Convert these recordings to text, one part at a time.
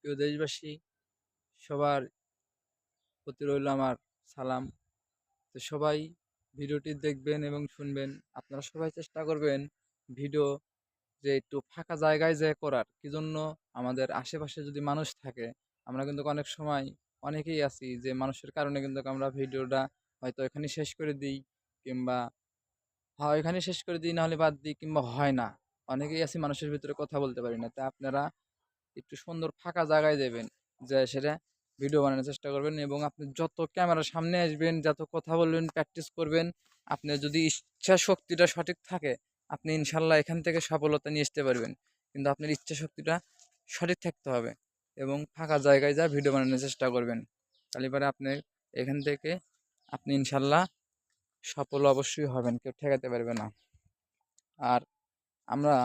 প্রিয় দেশবাসী, সবার প্রতি রইল আমার সালাম। তো সবাই ভিডিওটি দেখবেন এবং শুনবেন। আপনারা সবাই চেষ্টা করবেন ভিডিও যে একটু ফাঁকা জায়গায় যেয়ে করার। কি জন্য? আমাদের আশেপাশে যদি মানুষ থাকে, আমরা কিন্তু অনেক সময় অনেকেই আছি যে মানুষের কারণে কিন্তু আমরা ভিডিওটা হয়তো এখানেই শেষ করে দিই, কিংবা হয় এখানেই শেষ করে দিই, নাহলে বাদ দিই, কিংবা হয় না। অনেকেই আছি মানুষের ভিতরে কথা বলতে পারি না। তাই আপনারা একটু সুন্দর ফাঁকা জায়গায় দেবেন, যে সেটা ভিডিও বানানোর চেষ্টা করবেন, এবং আপনি যত ক্যামেরার সামনে আসবেন, যত কথা বলবেন, প্র্যাকটিস করবেন, আপনার যদি ইচ্ছা শক্তিটা সঠিক থাকে, আপনি ইনশাল্লাহ এখান থেকে সফলতা নিয়ে আসতে পারবেন। কিন্তু আপনার ইচ্ছা শক্তিটা সঠিক থাকতে হবে, এবং ফাঁকা জায়গায় যা ভিডিও বানানোর চেষ্টা করবেন। তাহলে পরে আপনি এখান থেকে আপনি ইনশাল্লাহ সফল অবশ্যই হবেন, কেউ ঠেকাতে পারবে না। আর আমরা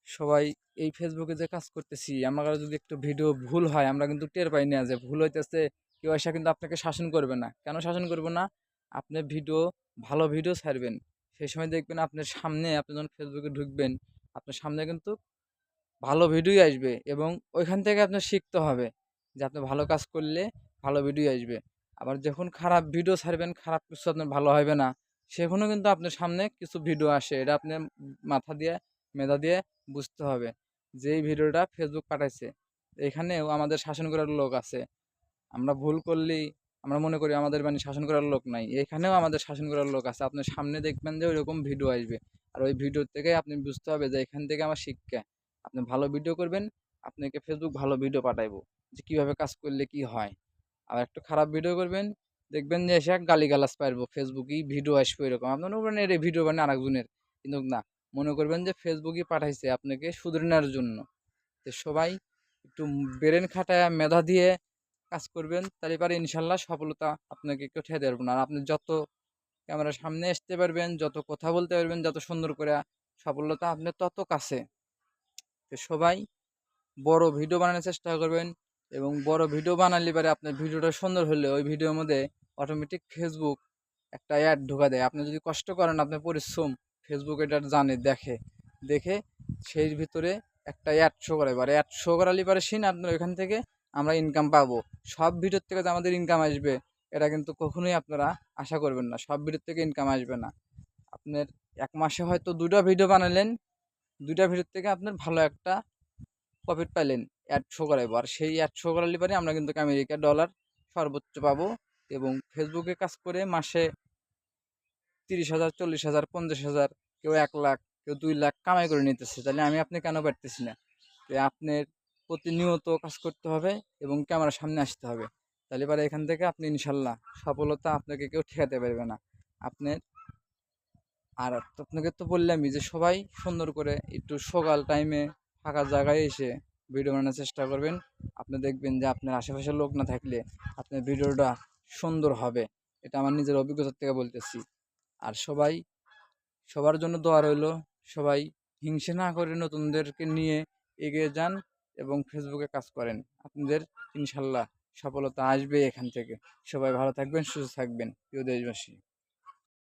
সবাই এই ফেসবুকে যে কাজ করতেছি, আমরা যদি একটু ভিডিও ভুল হয়, আমরা কিন্তু টের পাই না যে ভুল হইতেছে। কেউ এসে কিন্তু আপনাকে শাসন করবে না। কেন শাসন করবো না? আপনি ভিডিও, ভালো ভিডিও ছাড়বেন, সেই সময় দেখবেন আপনার সামনে, আপনি যখন ফেসবুকে ঢুকবেন, আপনার সামনে কিন্তু ভালো ভিডিও আসবে, এবং ওইখান থেকে আপনার শিখতে হবে যে আপনি ভালো কাজ করলে ভালো ভিডিও আসবে। আবার যখন খারাপ ভিডিও ছাড়বেন, খারাপ কিছু আপনার ভালো হবে না, সেখানেও কিন্তু আপনার সামনে কিছু ভিডিও আসে। এটা আপনি মাথা দিয়ে, মেধা দিয়ে বুঝতে হবে যে এই ভিডিওটা ফেসবুক পাঠাইছে, এখানেও আমাদের শাসন করার লোক আছে। আমরা ভুল করলেই আমরা মনে করি আমাদের মানে শাসন করার লোক নাই, এখানেও আমাদের শাসন করার লোক আছে। আপনার সামনে দেখবেন যে ওইরকম ভিডিও আসবে, আর ওই ভিডিও থেকে আপনি বুঝতে হবে যে এখান থেকে আমার শিক্ষা। আপনি ভালো ভিডিও করবেন, আপনাকে ফেসবুক ভালো ভিডিও পাঠাইবো যে কীভাবে কাজ করলে কি হয়। আর একটু খারাপ ভিডিও করবেন, দেখবেন যে এসে গালিগালাজ পারবো, ফেসবুকেই ভিডিও আসবে এরকম। আপনার মনে করেন এই ভিডিও বানায় আরেকজনের, কিন্তু না, মনে করবেন যে ফেসবুকই পাঠাইছে আপনাকে শুধরানোর জন্য। তো সবাই একটু ব্রেন খাটায়, মেধা দিয়ে কাজ করবেন, তাহলে পারে ইনশাল্লাহ সফলতা আপনাকে কেউ ঠেকাতে পারবে না। আর আপনি যত ক্যামেরার সামনে আসতে পারবেন, যত কথা বলতে পারবেন, যত সুন্দর করে, সফলতা আপনার তত কাছে। তো সবাই বড় ভিডিও বানানোর চেষ্টা করবেন, এবং বড় ভিডিও বানালে পারে আপনার ভিডিওটা সুন্দর হলে ওই ভিডিওর মধ্যে অটোমেটিক ফেসবুক একটা অ্যাড ঢোকা দেয়। আপনি যদি কষ্ট করেন, আপনার পরিশ্রম, ফেসবুক এটা জানে, দেখে দেখে সেই ভিতরে একটা অ্যাড শো করে। এবার অ্যাড শো করালে পারে সিন আপনার ওইখান থেকে আমরা ইনকাম পাবো। সব ভিডিওর থেকে যে আমাদের ইনকাম আসবে, এটা কিন্তু কখনোই আপনারা আশা করবেন না। সব ভিডিওর থেকে ইনকাম আসবে না। আপনার এক মাসে হয়তো 2টা ভিডিও বানালেন, 2টা ভিডিওর থেকে আপনার ভালো একটা প্রফিট পাইলেন, অ্যাড শো করাইবো। আর সেই অ্যাড শো করালে পারে আমরা কিন্তু আমেরিকা ডলার সর্বোচ্চ পাবো। এবং ফেসবুকে কাজ করে মাসে 30,000, 40,000, 50,000, কেউ 1 লাখ, কেউ 2 লাখ কামাই করে নিতেছে। তাহলে আমি আপনি কেন পারতেছি না? তো আপনার প্রতিনিয়ত কাজ করতে হবে এবং ক্যামেরার সামনে আসতে হবে। তাহলে পরে এখান থেকে আপনি ইনশাল্লাহ সফলতা আপনাকে কেউ ঠেকাতে পারবে না। আপনার আর আপনাকে তো বললামই যে সবাই সুন্দর করে একটু সকাল টাইমে ফাঁকা জায়গায় এসে ভিডিও বানানোর চেষ্টা করবেন। আপনি দেখবেন যে আপনার আশেপাশের লোক না থাকলে আপনার ভিডিওটা সুন্দর হবে। এটা আমার নিজের অভিজ্ঞতা থেকে বলতেছি। আর সবাই, সবার জন্য দোয়া রইল। সবাই হিংসে না করে নতুনদেরকে নিয়ে এগিয়ে যান এবং ফেসবুকে কাজ করেন। আপনাদের ইনশাল্লাহ সফলতা আসবে এখান থেকে। সবাই ভালো থাকবেন, সুস্থ থাকবেন, প্রিয় দেশবাসী।